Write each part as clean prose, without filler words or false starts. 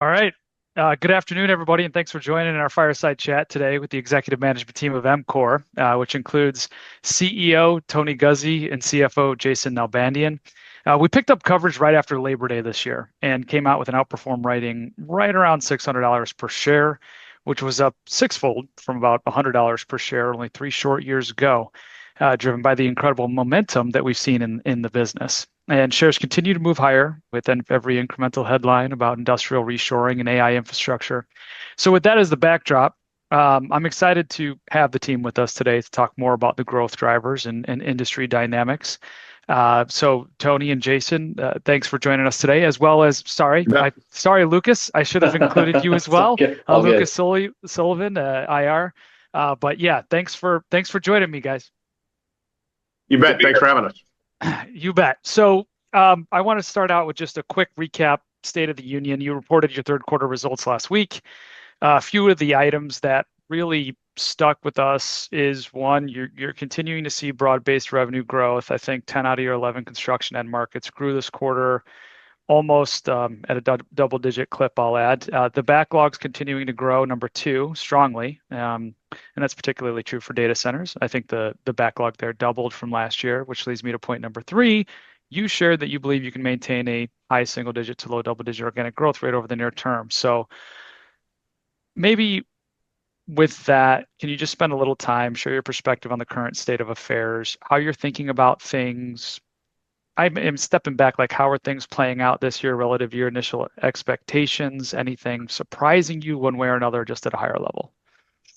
All right. Good afternoon, everybody, and thanks for joining our fireside chat today with the executive management team of EMCOR, which includes CEO Tony Guzzi and CFO Jason Nalbandian. We picked up coverage right after Labor Day this year and came out with an outperform rating right around $600 per share, which was up sixfold from about $100 per share only 3 short years ago, driven by the incredible momentum that we've seen in the business. And shares continue to move higher with every incremental headline about industrial reshoring and AI infrastructure. So, with that as the backdrop, I'm excited to have the team with us today to talk more about the growth drivers and industry dynamics. So, Tony and Jason, thanks for joining us today, as well as sorry, Lucas, I should have included you as It's well, all good. Lucas Sullivan, IR. But yeah, thanks for joining me, guys. You bet. Thanks for having us. You bet. So I want to start out with just a quick recap, State of the Union. You reported your third quarter results last week. A few of the items that really stuck with us is one, you're continuing to see broad-based revenue growth. I think 10 out of your 11 construction end markets grew this quarter, almost at a double-digit clip, I'll add. The backlog's continuing to grow, number two, strongly. And that's particularly true for data centers. I think the backlog there doubled from last year, which leads me to point number three. You shared that you believe you can maintain a high single-digit to low double-digit organic growth rate over the near term. So maybe with that, can you just spend a little time, share your perspective on the current state of affairs, how you're thinking about things? I am stepping back, like how are things playing out this year relative to your initial expectations? Anything surprising you one way or another, just at a higher level?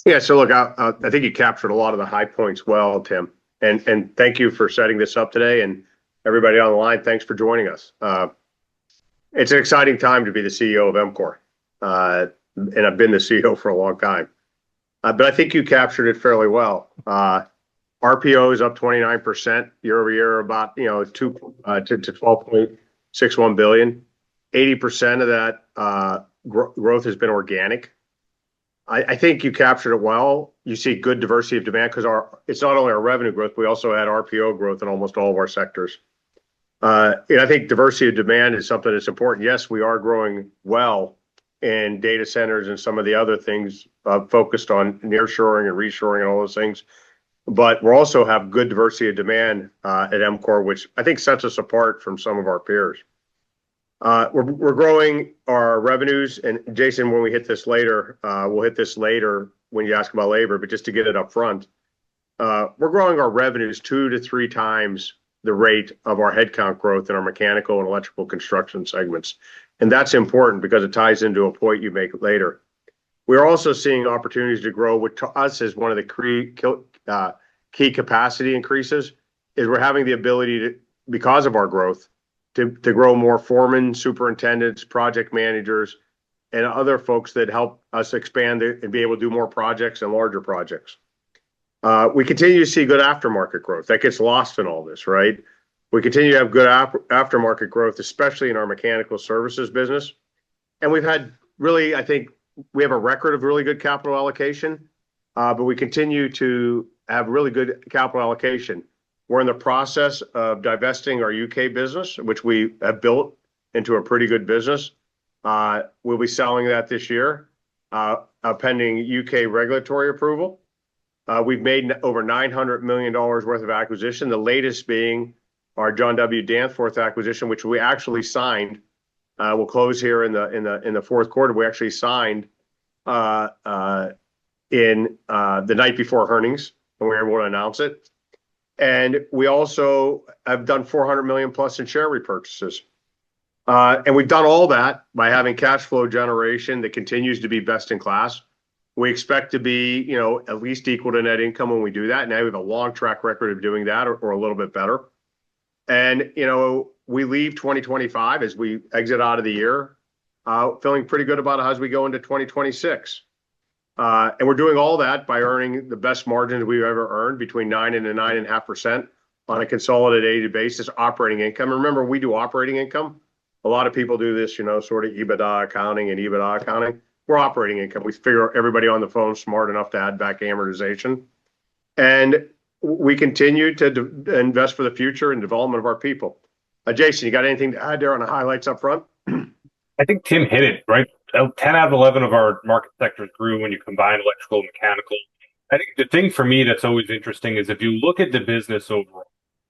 Yeah. So look, I think you captured a lot of the high points well, Tim. And thank you for setting this up today. And everybody on the line, thanks for joining us. It's an exciting time to be the CEO of EMCOR. And I've been the CEO for a long time. But I think you captured it fairly well. RPO is up 29% year over year, about to 12.61 billion. 80% of that growth has been organic. I think you captured it well. You see good diversity of demand because it's not only our revenue growth, we also had RPO growth in almost all of our sectors. And I think diversity of demand is something that's important. Yes, we are growing well in data centers and some of the other things focused on nearshoring and reshoring and all those things. But we also have good diversity of demand at EMCOR, which I think sets us apart from some of our peers. We're growing our revenues, and Jason, when we hit this later, we'll hit this later when you ask about labor, but just to get it up front, we're growing our revenues 2 to 3 times the rate of our headcount growth in our mechanical and electrical construction segments. And that's important because it ties into a point you make later. We're also seeing opportunities to grow, which to us is one of the key capacity increases, is we're having the ability to, because of our growth, to grow more foremen, superintendents, project managers, and other folks that help us expand and be able to do more projects and larger projects. We continue to see good aftermarket growth. That gets lost in all this, right? We continue to have good aftermarket growth, especially in our mechanical services business. And we've had really, I think we have a record of really good capital allocation, but we continue to have really good capital allocation. We're in the process of divesting our UK business, which we have built into a pretty good business. We'll be selling that this year, pending UK regulatory approval. We've made over $900 million worth of acquisition, the latest being our John W. Danforth acquisition, which we actually signed. We'll close here in the fourth quarter. We actually signed in the night before earnings, and we were able to announce it. And we also have done 400 million plus in share repurchases. And we've done all that by having cash flow generation that continues to be best in class. We expect to be, at least equal to net income when we do that. Now we have a long track record of doing that or a little bit better. And, we leave 2025 as we exit out of the year, feeling pretty good about it as we go into 2026. And we're doing all that by earning the best margins we've ever earned, between 9 and 9.5% on a consolidated basis, operating income. Remember, we do operating income. A lot of people do this, sort of EBITDA accounting. We're operating income. We figure everybody on the phone is smart enough to add back amortization. And we continue to invest for the future and development of our people. Jason, you got anything to add there on the highlights up front? I think Tim hit it, right? 10 out of 11 of our market sectors grew when you combine electrical and mechanical. I think the thing for me that's always interesting is if you look at the business overall,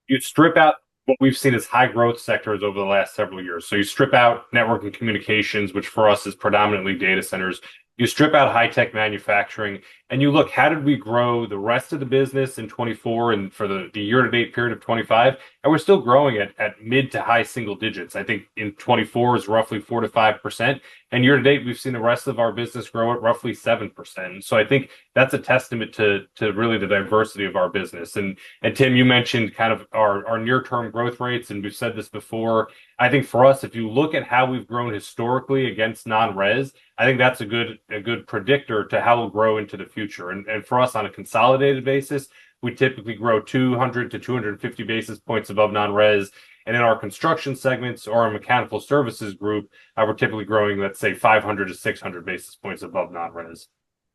you strip out what we've seen as high growth sectors over the last several years. So you strip out network and communications, which for us is predominantly data centers. You strip out high tech manufacturing, and you look, how did we grow the rest of the business in 24 and for the year to date period of 25? And we're still growing at mid to high single digits. I think in 24 is roughly 4 to 5%. And year to date, we've seen the rest of our business grow at roughly 7%. So I think that's a testament to really the diversity of our business. And Tim, you mentioned kind of our near term growth rates, and we've said this before. I think for us, if you look at how we've grown historically against non-res, I think that's a good predictor to how we'll grow into the future. And for us on a consolidated basis, we typically grow 200 to 250 basis points above non-res. And in our construction segments or our mechanical services group, we're typically growing, let's say, 500 to 600 basis points above non-res.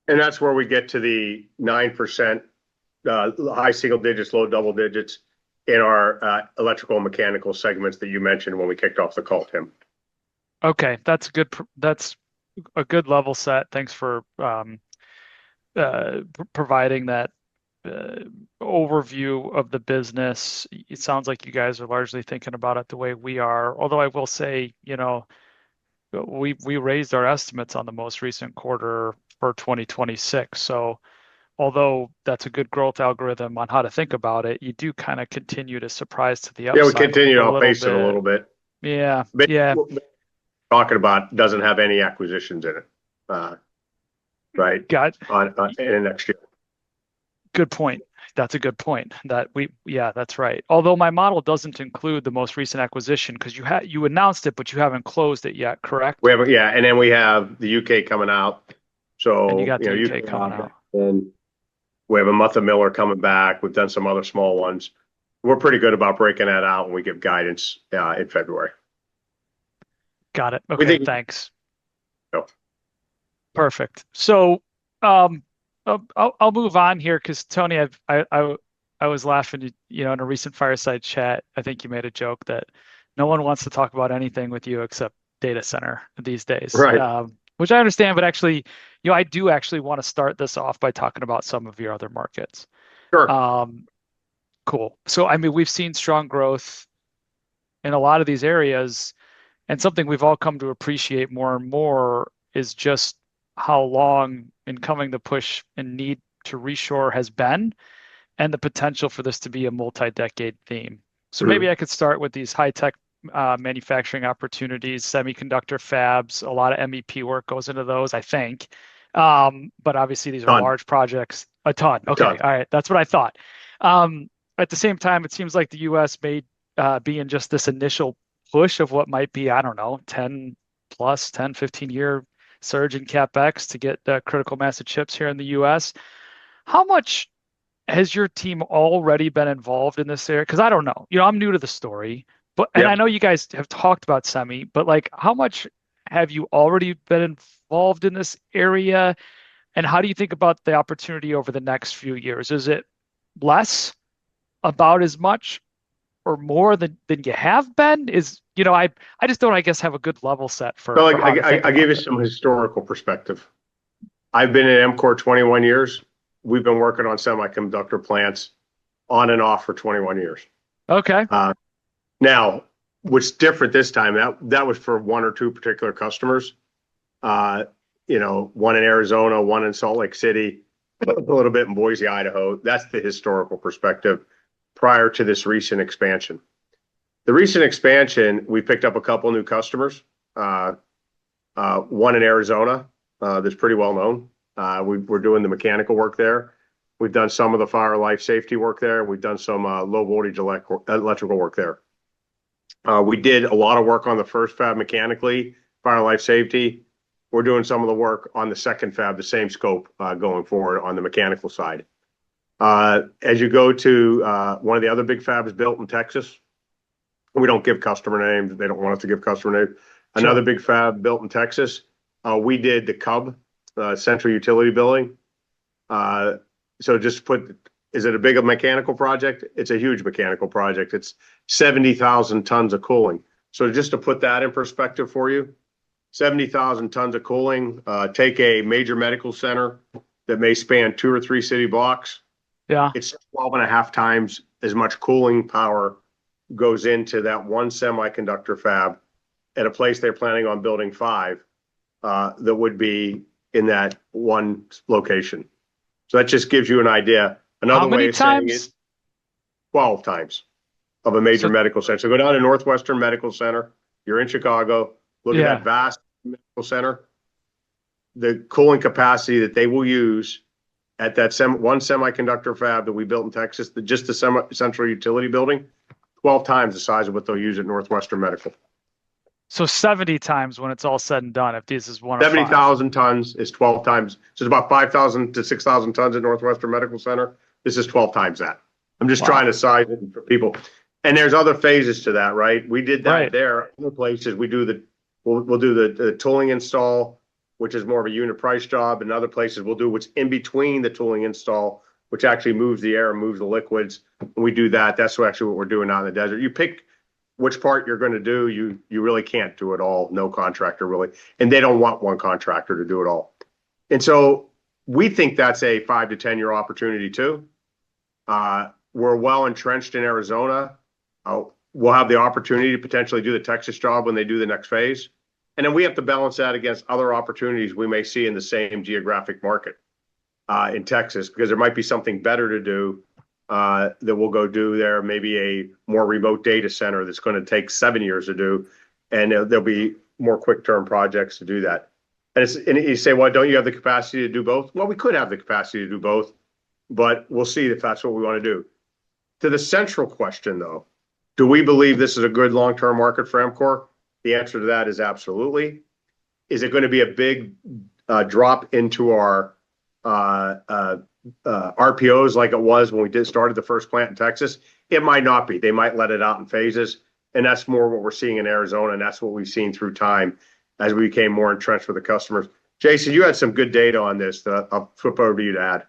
And that's where we get to the 9%, high single digits, low double digits in our electrical and mechanical segments that you mentioned when we kicked off the call, Tim. Okay, that's a good level set. Thanks for providing that overview of the business. It sounds like you guys are largely thinking about it the way we are. Although I will say, we raised our estimates on the most recent quarter for 2026. So although that's a good growth algorithm on how to think about it, you do kind of continue to surprise to the upside. Yeah, we continue to outpace it a little bit. Yeah, But yeah. talking about doesn't have any acquisitions in it, right? In next year. Good point. That's a good point. That's right. Although my model doesn't include the most recent acquisition because you announced it, but you haven't closed it yet, correct? We have, yeah, and then we have the UK coming out. So and you got the UK coming out. And we have a Mutha Miller coming back. We've done some other small ones. We're pretty good about breaking that out when we give guidance in February. Got it. Okay, thanks. No. Perfect. So I'll move on here because Tony, I was laughing, in a recent Fireside chat. I think you made a joke that no one wants to talk about anything with you except data center these days. Right. Which I understand, but actually, I do actually want to start this off by talking about some of your other markets. Sure. Cool. So, I mean, we've seen strong growth in a lot of these areas, and something we've all come to appreciate more and more is just how long in coming the push and need to reshore has been, and the potential for this to be a multi-decade theme. So maybe I could start with these high-tech manufacturing opportunities, semiconductor fabs. A lot of MEP work goes into those, I think. But obviously, these are large projects. A ton. Okay. All right. That's what I thought. At the same time, it seems like the U.S. may be in just this initial push of what might be, I don't know, 10, 15-year surge in CapEx to get the critical mass of chips here in the U.S. How much has your team already been involved in this area? Because I don't know. I'm new to the story. And I know you guys have talked about semi, but how much have you already been involved in this area? And how do you think about the opportunity over the next few years? Is it less, about as much, or more than you have been? I just don't, I guess, have a good level set for. So I give you some historical perspective. I've been at EMCOR 21 years. We've been working on semiconductor plants on and off for 21 years. Okay. Now, what's different this time, that was for one or two particular customers. One in Arizona, one in Salt Lake City, a little bit in Boise, Idaho. That's the historical perspective prior to this recent expansion. The recent expansion, we picked up a couple new customers. One in Arizona that's pretty well known. We're doing the mechanical work there. We've done some of the fire life safety work there. We've done some low voltage electrical work there. We did a lot of work on the first fab mechanically, fire life safety. We're doing some of the work on the second fab, the same scope going forward on the mechanical side. As you go to one of the other big fabs built in Texas, we don't give customer names. They don't want us to give customer names. Sure. Another big fab built in Texas. We did the CUB, Central Utility Building. So just is it a big mechanical project? It's a huge mechanical project. It's 70,000 tons of cooling. So just to put that in perspective for you, 70,000 tons of cooling. Take a major medical center that may span 2 or 3 city blocks. Yeah. It's 12 and a half times as much cooling power goes into that one semiconductor fab at a place they're planning on building 5 that would be in that one location. So that just gives you an idea. Another way of saying it, 12 times of a major medical center. So go down to Northwestern Medical Center. You're in Chicago. Look at that vast medical center. The cooling capacity that they will use at that one semiconductor fab that we built in Texas, just the central utility building, 12 times the size of what they'll use at Northwestern Medical. So 70 times when it's all said and done, if this is one of 70,000 tons is 12 times. So it's about 5,000 to 6,000 tons at Northwestern Medical Center. This is 12 times that. I'm just trying to size it for people. And there's other phases to that, right? We did that there. Other places we do we'll do the tooling install, which is more of a unit price job. And other places we'll do what's in between the tooling install, which actually moves the air and moves the liquids. And we do that. That's actually what we're doing out in the desert. You pick which part you're going to do. You really can't do it all. No contractor really. And they don't want one contractor to do it all. And so we think that's a 5 to 10 year opportunity too. We're well entrenched in Arizona. We'll have the opportunity to potentially do the Texas job when they do the next phase. And then we have to balance that against other opportunities we may see in the same geographic market in Texas, because there might be something better to do that we'll go do there. Maybe a more remote data center that's going to take 7 years to do. And there'll be more quick term projects to do that. And you say, well, don't you have the capacity to do both? Well, we could have the capacity to do both, but we'll see if that's what we want to do. To the central question, though, do we believe this is a good long-term market for EMCOR? The answer to that is absolutely. Is it going to be a big drop into our RPOs like it was when we started the first plant in Texas? It might not be. They might let it out in phases. And that's more what we're seeing in Arizona. And that's what we've seen through time as we became more entrenched with the customers. Jason, you had some good data on this that I'll flip over to you to add.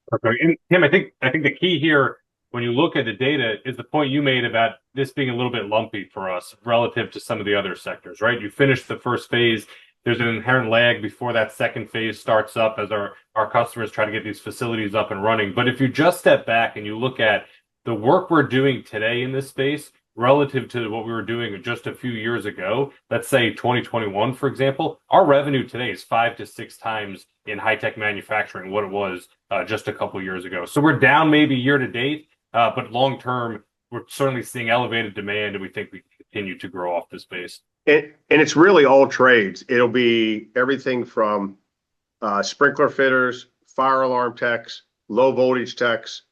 Perfect. And Tim, I think the key here, when you look at the data, is the point you made about this being a little bit lumpy for us relative to some of the other sectors, right? You finish the first phase, there's an inherent lag before that second phase starts up as our customers try to get these facilities up and running. But if you just step back and you look at the work we're doing today in this space relative to what we were doing just a few years ago, let's say 2021, for example, our revenue today is 5 to 6 times in high-tech manufacturing what it was just a couple years ago. So we're down maybe year to date, but long term, we're certainly seeing elevated demand, and we think we can continue to grow off this base. And it's really all trades. It'll be everything from sprinkler fitters, fire alarm techs, low voltage techs,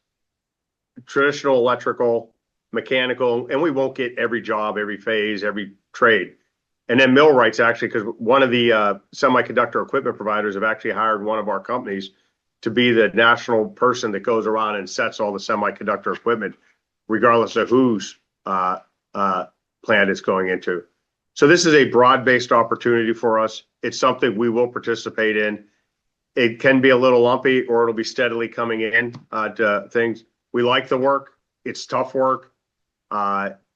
traditional electrical, mechanical, and we won't get every job, every phase, every trade. And then millwrights, actually, because one of the semiconductor equipment providers have actually hired one of our companies to be the national person that goes around and sets all the semiconductor equipment, regardless of whose plant it's going into. So this is a broad-based opportunity for us. It's something we will participate in. It can be a little lumpy, or it'll be steadily coming in to things. We like the work. It's tough work.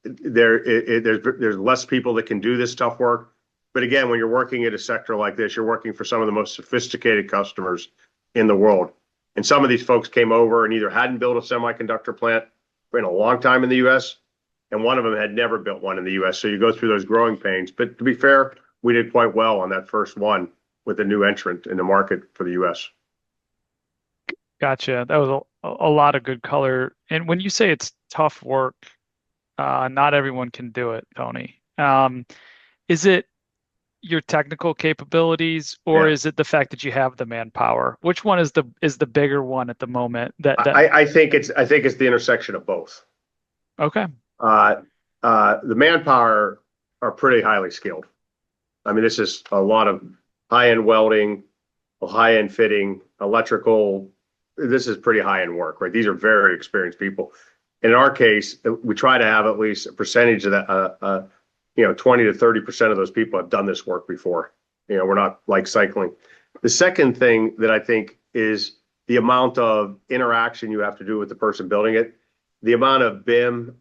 There's less people that can do this tough work. But again, when you're working in a sector like this, you're working for some of the most sophisticated customers in the world. And some of these folks came over and either hadn't built a semiconductor plant in a long time in the U.S., and one of them had never built one in the U.S. So you go through those growing pains. But to be fair, we did quite well on that first one with a new entrant in the market for the U.S. Gotcha. That was a lot of good color. And when you say it's tough work, not everyone can do it, Tony. Is it your technical capabilities, or is it the fact that you have the manpower? Which one is the bigger one at the moment? I think it's the intersection of both. Okay. The manpower are pretty highly skilled. I mean, this is a lot of high-end welding, high-end fitting, electrical. This is pretty high-end work, right? These are very experienced people. In our case, we try to have at least a percentage of that, 20 to 30% of those people have done this work before. We're not like cycling. The second thing that I think is the amount of interaction you have to do with the person building it. The amount of BIM,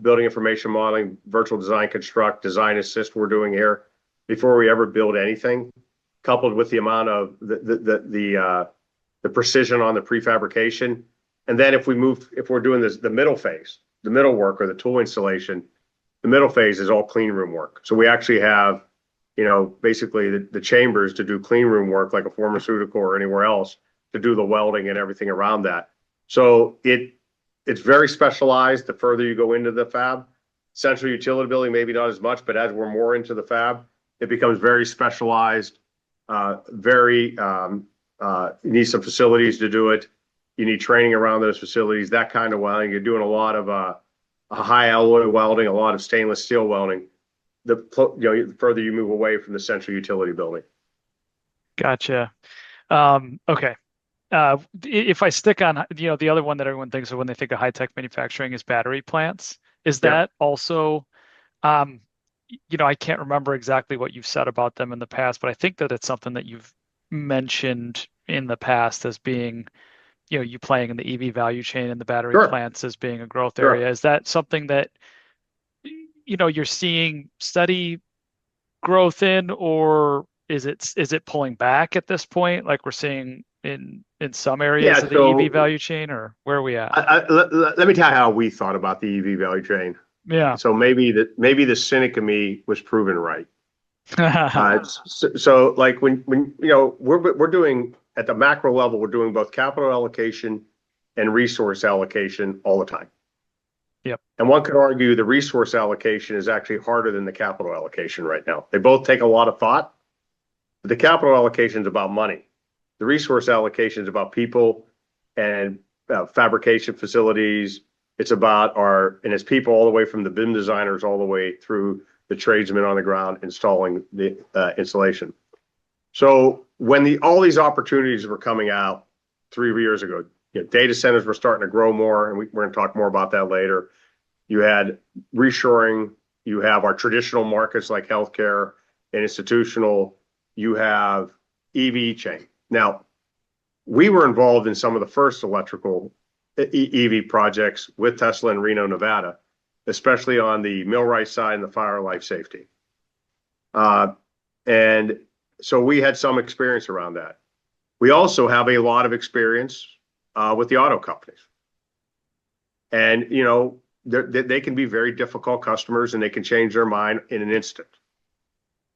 building information modeling, virtual design construct, design assist we're doing here. before we ever build anything, coupled with the amount of the precision on the prefabrication. And then if we're doing the middle phase, the middle work or the tool installation, the middle phase is all clean room work. So we actually have, basically the chambers to do clean room work like a pharmaceutical or anywhere else to do the welding and everything around that. So it's very specialized the further you go into the fab. Central utility building, maybe not as much, but as we're more into the fab, it becomes very specialized, you need some facilities to do it. You need training around those facilities, that kind of welding. You're doing a lot of a high alloy welding, a lot of stainless steel welding. The further you move away from the central utility building. Gotcha. Okay. If I stick on, the other one that everyone thinks of when they think of high-tech manufacturing is battery plants. Is that also, I can't remember exactly what you've said about them in the past, but I think that it's something that you've mentioned in the past as being, you playing in the EV value chain and the battery plants as being a growth area. Is that something that, you're seeing steady growth in, or is it pulling back at this point, like we're seeing in some areas of the EV value chain, or where are we at? Let me tell you how we thought about the EV value chain. Yeah. So maybe the cynic of me was proven right. So like when we're doing at the macro level, we're doing both capital allocation and resource allocation all the time. Yep. And one could argue the resource allocation is actually harder than the capital allocation right now. They both take a lot of thought. But the capital allocation is about money. The resource allocation is about people and fabrication facilities. It's about it's people all the way from the BIM designers all the way through the tradesmen on the ground installing the installation. So when all these opportunities were coming out 3 years ago, data centers were starting to grow more, and we're going to talk more about that later. You had reshoring. You have our traditional markets like healthcare and institutional. You have EV chain. Now, we were involved in some of the first electrical EV projects with Tesla in Reno, Nevada, especially on the millwright side and the fire life safety. And so we had some experience around that. We also have a lot of experience with the auto companies. And, they can be very difficult customers, and they can change their mind in an instant.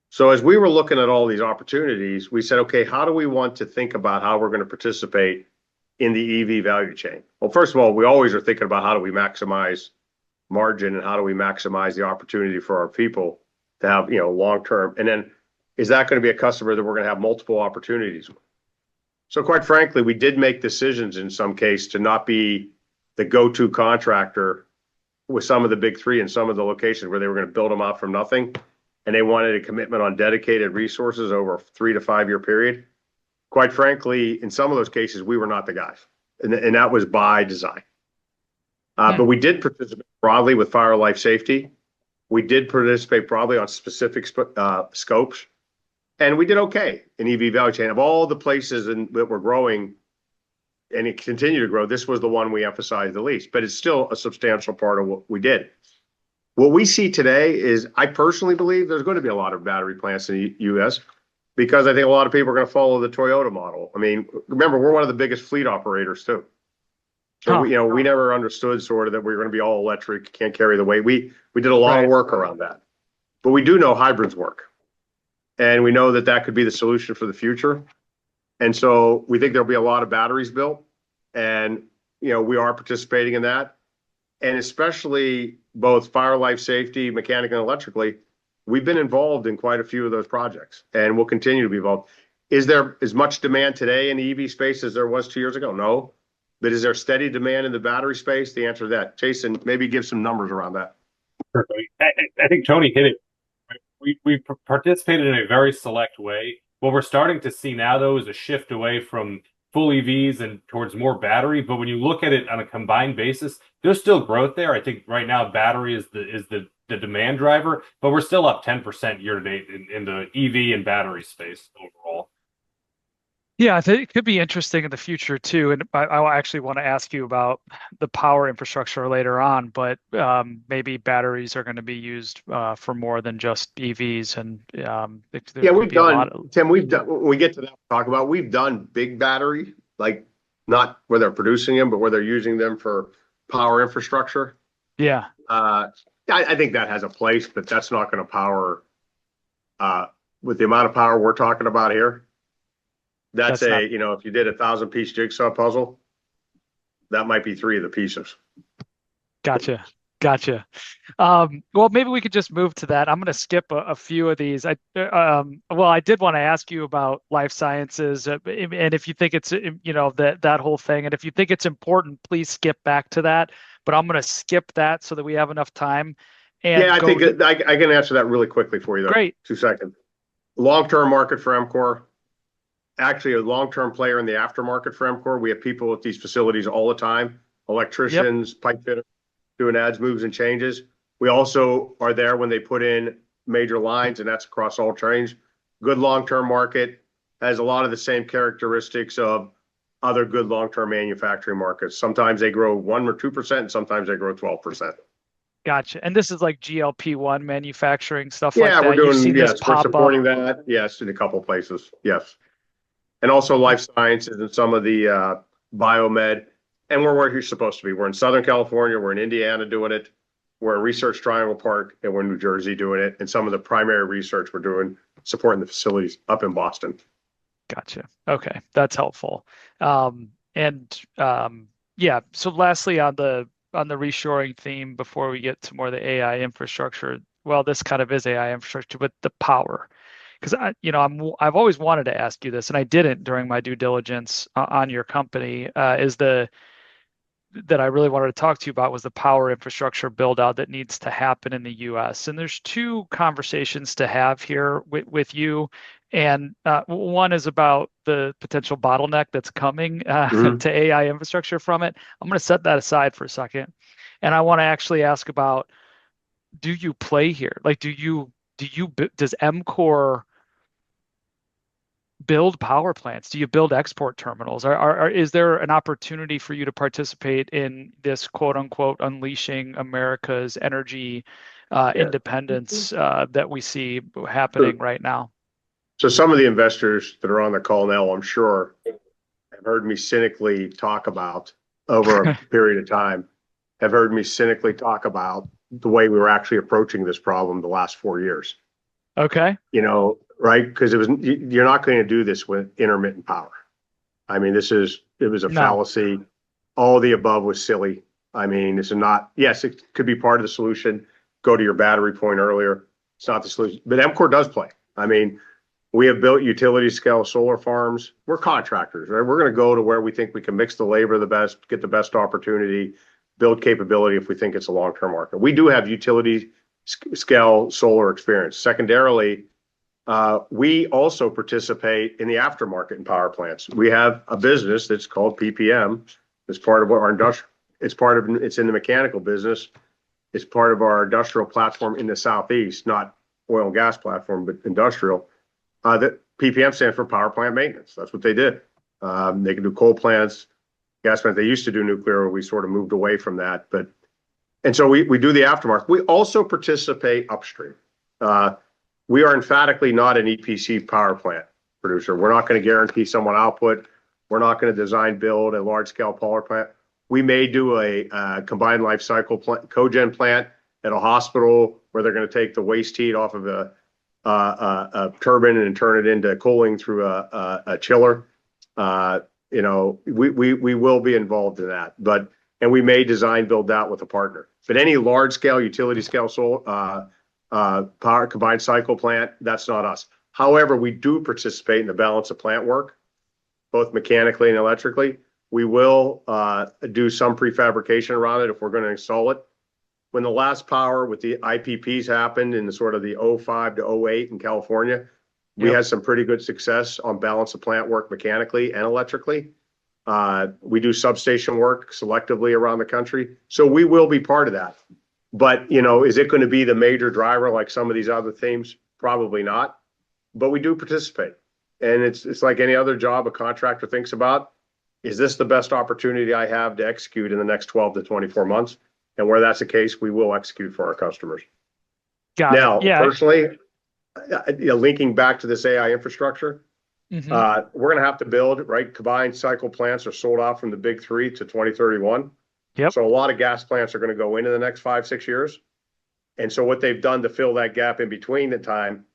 So as we were looking at all these opportunities, we said, okay, how do we want to think about how we're going to participate in the EV value chain? Well, first of all, we always are thinking about how do we maximize margin and how do we maximize the opportunity for our people to have, long-term. And then is that going to be a customer that we're going to have multiple opportunities with? So quite frankly, we did make decisions in some case to not be the go-to contractor with some of the big three in some of the locations where they were going to build them out from nothing. And they wanted a commitment on dedicated resources over a 3 to 5 year period. Quite frankly, in some of those cases, we were not the guys. And that was by design. But we did participate broadly with fire life safety. We did participate broadly on specific scopes. And we did okay in EV value chain. Of all the places that were growing and it continued to grow, this was the one we emphasized the least. But it's still a substantial part of what we did. What we see today is, I personally believe there's going to be a lot of battery plants in the U.S. because I think a lot of people are going to follow the Toyota model. I mean, remember, we're one of the biggest fleet operators too. So we never understood sort of that we were going to be all electric, can't carry the weight. We did a lot of work around that. But we do know hybrids work. And we know that could be the solution for the future. And so we think there'll be a lot of batteries built. And, we are participating in that. And especially both fire life safety, mechanical and electrically, we've been involved in quite a few of those projects, and we'll continue to be involved. Is there as much demand today in the EV space as there was 2 years ago? No. But is there steady demand in the battery space? The answer to that. Jason, maybe give some numbers around that. Perfect. I think Tony hit it. We participated in a very select way. What we're starting to see now, though, is a shift away from full EVs and towards more battery. But when you look at it on a combined basis, there's still growth there. I think right now battery is the demand driver, but we're still up 10% year to date in the EV and battery space overall. Yeah, I think it could be interesting in the future too. And I actually want to ask you about the power infrastructure later on, but maybe batteries are going to be used for more than just EVs, and there Yeah, could we've be a lot done, of. Tim, we've done, when we get to that, talk about, we've done big battery, like not where they're producing them, but where they're using them for power infrastructure. Yeah, Uh, I think that has a place, but that's not going to power, uh, with the amount of power we're talking about here. That's that's not. if you did 1,000 piece jigsaw puzzle, that might be three of the pieces. Gotcha. Gotcha. Well, maybe we could just move to that. I'm going to skip a few of these. Well, I did want to ask you about life sciences, and if you think it's, that whole thing, and if you think it's important, please skip back to that. But I'm going to skip that so that we have enough time Yeah, and I go think to. I can answer that really quickly for you though. Great. 2 seconds. Long-term market for EMCOR, actually a long-term player in the aftermarket for EMCOR. We have people at these facilities all the time, Yep. electricians, pipe fitters, doing adds, moves, and changes. We also are there when they put in major lines, and that's across all trains. Good long-term market, has a lot of the same characteristics of other good long-term manufacturing markets. Sometimes they grow 1 or 2%, and sometimes they grow 12%. Gotcha. And this is like GLP-1 manufacturing, stuff like Yeah, we're that. You've doing, seen this yes, we're pop up. supporting that. Yes, in a couple of places. Yes. And also life sciences and some of the biomed. And we're where you're supposed to be. We're in Southern California, we're in Indiana doing it. We're in Research Triangle Park, and we're in New Jersey doing it. And some of the primary research we're doing, supporting the facilities up in Boston. Gotcha. Okay, that's helpful. And yeah, so lastly on the reshoring theme before we get to more of the AI infrastructure, well, this kind of is AI infrastructure, but the power. Because I've always wanted to ask you this, and I didn't during my due diligence on your company, is the that I really wanted to talk to you about was the power infrastructure build out that needs to happen in the US. And there's two conversations to have here with you. And one is about the potential bottleneck that's coming Mhm. to AI infrastructure from it. I'm going to set that aside for a second. And I want to actually ask about, do you play here? Like, does EMCOR build power plants? Do you build export terminals? Is there an opportunity for you to participate in this quote unquote unleashing America's energy Yeah. independence that we see So, happening right now? so some of the investors that are on the call now, I'm sure, have heard me cynically talk about over a period of time, have heard me cynically talk about the way we were actually approaching this problem the last 4 years. Okay. Right? Because you're not going to do this with intermittent power. I mean, it was a No. fallacy. All the above was silly. I mean, this is not, yes, it could be part of the solution. Go to your battery point earlier. It's not the solution, but EMCOR does play. I mean, we have built utility scale solar farms. We're contractors, right? We're going to go to where we think we can mix the labor the best, get the best opportunity, build capability if we think it's a long-term market. We do have utility scale solar experience. Secondarily, we also participate in the aftermarket in power plants. We have a business that's called PPM. It's part of what our industrial, it's in the mechanical business. It's part of our industrial platform in the Southeast, not oil and gas platform, but industrial. That PPM stands for power plant maintenance. That's what they did. They can do coal plants, gas plants. They used to do nuclear. We sort of moved away from that. And so we do the aftermarket. We also participate upstream. We are emphatically not an EPC power plant producer. We're not going to guarantee someone output. We're not going to design, build a large scale power plant. We may do a combined life cycle plant, cogen plant at a hospital where they're going to take the waste heat off of a turbine and turn it into cooling through a chiller. We will be involved in that, and we may design, build that with a partner. But any large scale utility scale solar power combined cycle plant, that's not us. However, we do participate in the balance of plant work, both mechanically and electrically. We will do some prefabrication around it if we're going to install it. When the last power with the IPPs happened in the sort of the 05 to 08 in California, we Yep. had some pretty good success on balance of plant work mechanically and electrically. We do substation work selectively around the country. So we will be part of that. But, is it going to be the major driver like some of these other themes? Probably not. But we do participate. And it's like any other job a contractor thinks about. Is this the best opportunity I have to execute in the next 12 to 24 months? And where that's the case, we will execute for our customers. Got it. Now, Yeah. personally, linking back to this AI infrastructure, we're going to have to build, right? Combined cycle plants are sold out from the big three to 2031. Yep. So a lot of gas plants are going to go into the next 5-6 years. And so what they've done to fill that gap in between the time,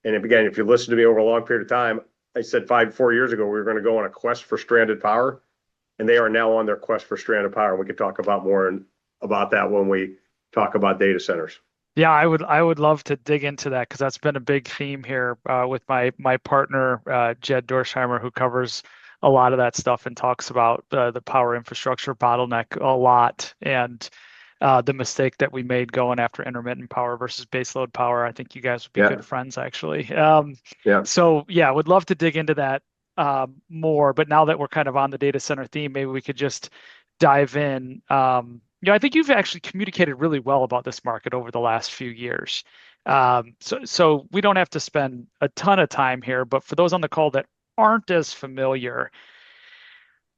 and again, if you listen to me over a long period of time, I said 4 years ago, we were going to go on a quest for stranded power, and they are now on their quest for stranded power. We could talk about more about that when we talk about data centers. Yeah, I would love to dig into that because that's been a big theme here with my partner Jed Dorsheimer, who covers a lot of that stuff and talks about the power infrastructure bottleneck a lot, and the mistake that we made going after intermittent power versus baseload power. I think you guys would be good friends, actually. So yeah, I would love to dig into that more. But now that we're kind of on the data center theme, maybe we could just dive in. I think you've actually communicated really well about this market over the last few years. So we don't have to spend a ton of time here, but for those on the call that aren't as familiar,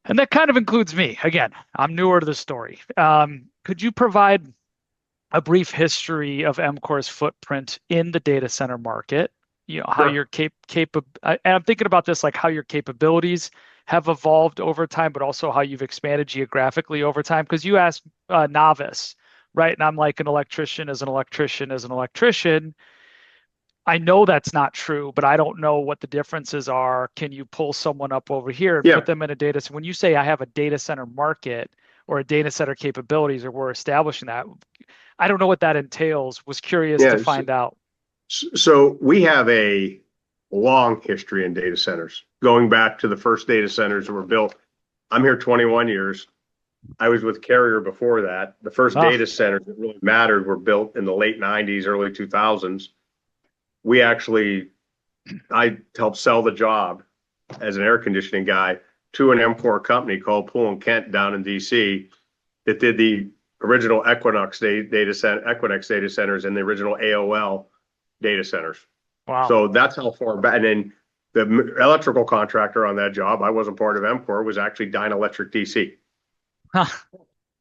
and that kind of includes me, again, I'm newer to the story. Could you provide a brief history of EMCOR's footprint in the data center market? How your and I'm thinking about this, like how your capabilities have evolved over time, but also how you've expanded geographically over time. Because you asked novice, right? And I'm like an electrician is an electrician is an electrician. I know that's not true, but I don't know what the differences are. Can you pull someone up over here and put them in a data center? When you say I have a data center market or a data center capabilities, or we're establishing that, I don't know what that entails. Was curious to find out. So we have a long history in data centers, going back to the first data centers that were built. I'm here 21 years. I was with Carrier before that. The first data centers that really mattered were built in the late 90s, early 2000s. I helped sell the job as an air conditioning guy to an EMCOR company called Poole and Kent down in DC that did the original Equinix data centers and the original AOL data centers. Wow. So that's how far back. And then the electrical contractor on that job, I wasn't part of EMCOR, was actually Dynalectric DC.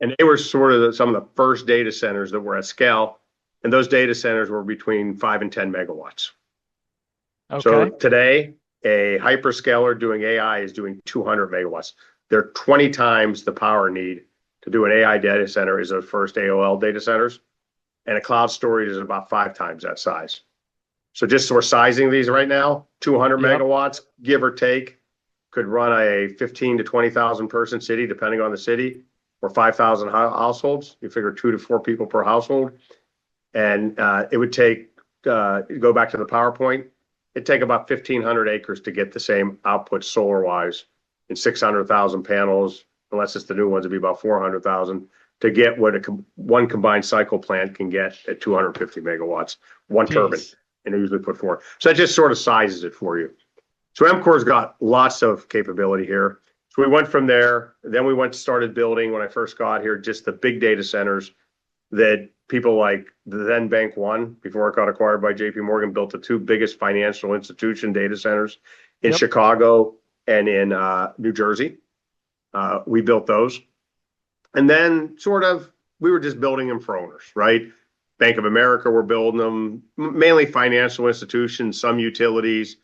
And they were sort of some of the first data centers that were at scale. And those data centers were between 5 and 10 megawatts. Okay. So today, a hyperscaler doing AI is doing 200 megawatts. They're 20 times the power need to do an AI data center is those first AOL data centers. And a cloud storage is about 5 times that size. So just we're sizing these right now, 200 megawatts, give or take, could run a 15 to 20,000 person city, depending on the city, or 5,000 households. You figure 2 to 4 people per household. And it would take, go back to the PowerPoint, it'd take about 1,500 acres to get the same output solar-wise, and 600,000 panels, unless it's the new ones, it'd be about 400,000 to get what one combined cycle plant can get at 250 megawatts, one turbine, and they usually put 4. So that just sort of sizes it for you. So EMCOR's got lots of capability here. So we went from there, then we started building, when I first got here, just the big data centers that people like the then Bank One, before it got acquired by JP Morgan, built the 2 biggest financial institution data centers in Chicago and in New Jersey. We built those. And then we were just building them for owners, right? Bank of America, we're building them, mainly financial institutions, some utilities,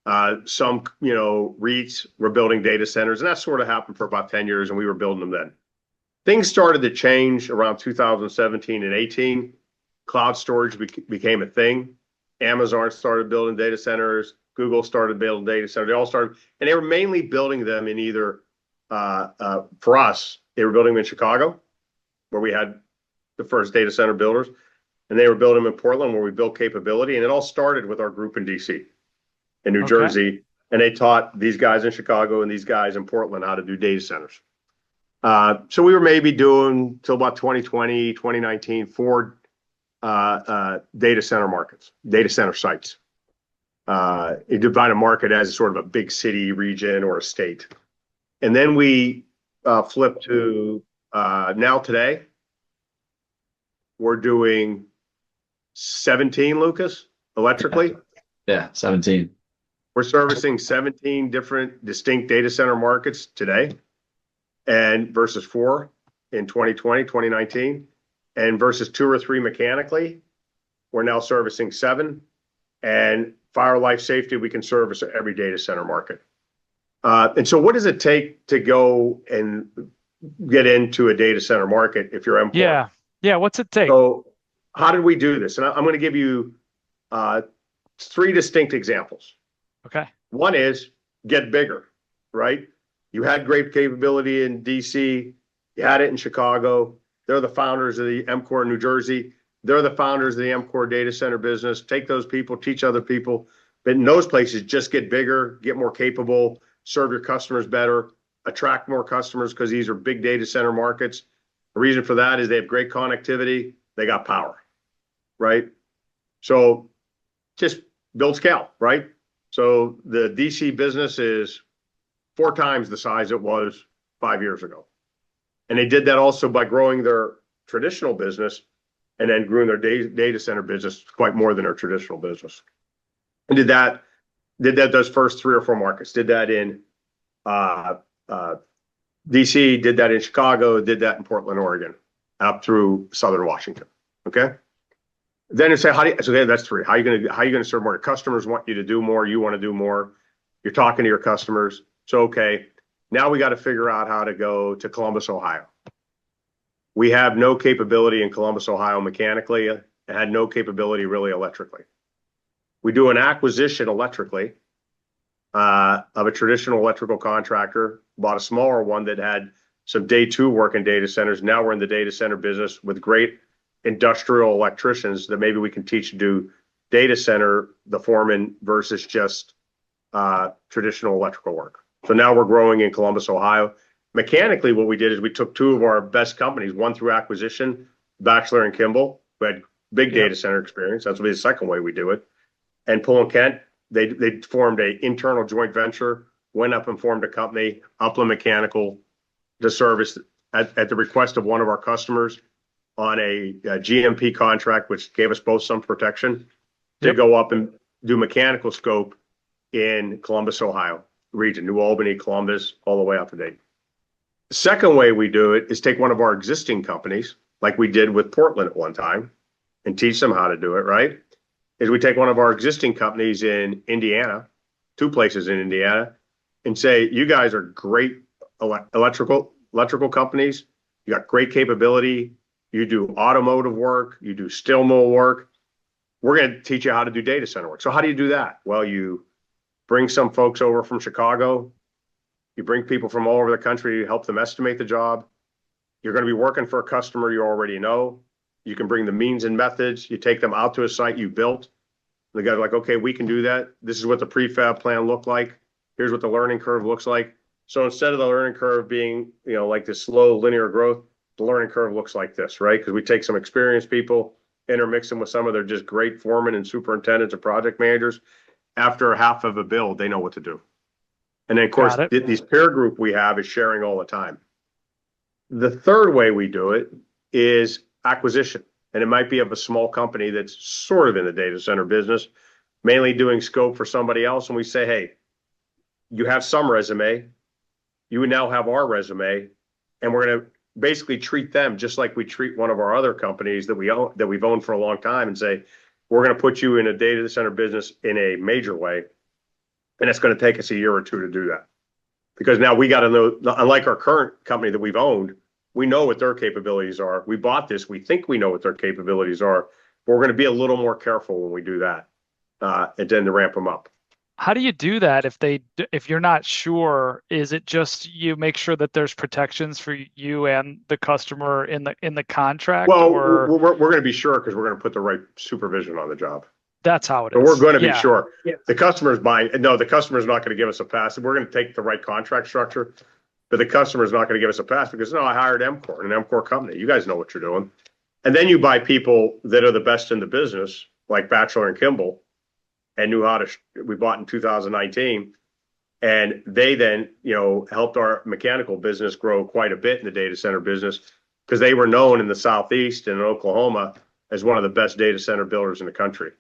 some, REITs were building data centers. And that sort of happened for about 10 years, and we were building them then. Things started to change around 2017 and 18. Cloud storage became a thing. Amazon started building data centers. Google started building data centers. They all started, and they were mainly building them in either, for us, they were building them in Chicago, where we had the first data center builders, and they were building them in Portland, where we built capability. And it all started with our group in DC, in New Jersey, and they taught these guys in Chicago and these guys in Portland how to do data centers. So we were maybe doing till about 2020, 2019, 4 data center markets, data center sites. You divide a market as sort of a big city, region, or a state. And then we flipped to now today, we're doing 17, Lucas, electrically. Yeah, 17. We're servicing 17 different distinct data center markets today, and versus 4 in 2020, 2019, and versus 2 or 3 mechanically. We're now servicing 7, and fire life safety, we can service every data center market. And so what does it take to go and get into a data center market if you're EMCOR? Yeah. What's it take? So how did we do this? And I'm going to give you 3 distinct examples. Okay. One is get bigger, right? You had great capability in DC. You had it in Chicago. They're the founders of the EMCOR in New Jersey. They're the founders of the EMCOR data center business. Take those people, teach other people. But in those places, just get bigger, get more capable, serve your customers better, attract more customers because these are big data center markets. The reason for that is they have great connectivity. They got power, right? So just build scale, right? So the DC business is 4 times the size it was 5 years ago. And they did that also by growing their traditional business and then growing their data center business quite more than their traditional business. And did that those first 3 or 4 markets. Did that in DC, did that in Chicago, did that in Portland, Oregon, up through Southern Washington. Okay. Then you say, okay, that's 3. How are you gonna serve more? Customers want you to do more, you want to do more. You're talking to your customers. So okay, now we got to figure out how to go to Columbus, Ohio. We have no capability in Columbus, Ohio mechanically, and had no capability really electrically. We do an acquisition electrically of a traditional electrical contractor, bought a smaller one that had some day 2 work in data centers. Now we're in the data center business with great industrial electricians that maybe we can teach to do data center, the foreman versus just traditional electrical work. So now we're growing in Columbus, Ohio. Mechanically, what we did is we took 2 of our best companies, one through acquisition, Batchelor and Kimball, who had big data center experience. That's the second way we do it. And Pull and Kent, they formed an internal joint venture, went up and formed a company, Upland Mechanical, to service at the request of one of our customers on a GMP contract, which gave us both some protection to go up and do mechanical scope in Columbus, Ohio region, New Albany, Columbus, all the way up to date. The second way we do it is take one of our existing companies, like we did with Portland at one time, and teach them how to do it, right? Is we take one of our existing companies in Indiana, 2 places in Indiana, and say, you guys are great electrical companies. You got great capability. You do automotive work. You do steel mill work. We're going to teach you how to do data center work. So how do you do that? Well, you bring some folks over from Chicago. You bring people from all over the country to help them estimate the job. You're going to be working for a customer you already know. You can bring the means and methods. You take them out to a site you built. The guys are like, okay, we can do that. This is what the prefab plan looked like. Here's what the learning curve looks like. So instead of the learning curve being, like this slow linear growth, the learning curve looks like this, right? Because we take some experienced people, intermix them with some of their just great foremen and superintendents and project managers. After half of a build, they know what to do. And then, of course, these peer group we have is sharing all the time. The third way we do it is acquisition. And it might be of a small company that's sort of in the data center business, mainly doing scope for somebody else. And we say, hey, you have some resume. You would now have our resume. And we're going to basically treat them just like we treat one of our other companies that we've owned for a long time and say, we're going to put you in a data center business in a major way. And it's going to take us a year or 2 to do that. Because now we got to know, unlike our current company that we've owned, we know what their capabilities are. We bought this. We think we know what their capabilities are. But we're going to be a little more careful when we do that and then to ramp them up. How do you do that if you're not sure? Is it just you make sure that there's protections for you and the customer in the contract? Well, we're going to be sure because we're going to put the right supervision on the job. That's how it is. So we're going to be sure. Yeah. The customer's buying. No, the customer's not going to give us a pass. We're going to take the right contract structure, but the customer's not going to give us a pass because no, I hired EMCOR, an EMCOR company. You guys know what you're doing. And then you buy people that are the best in the business, like Batchelor and Kimball, and knew how to. We bought in 2019, and they then helped our mechanical business grow quite a bit in the data center business because they were known in the Southeast and in Oklahoma as one of the best data center builders in the country.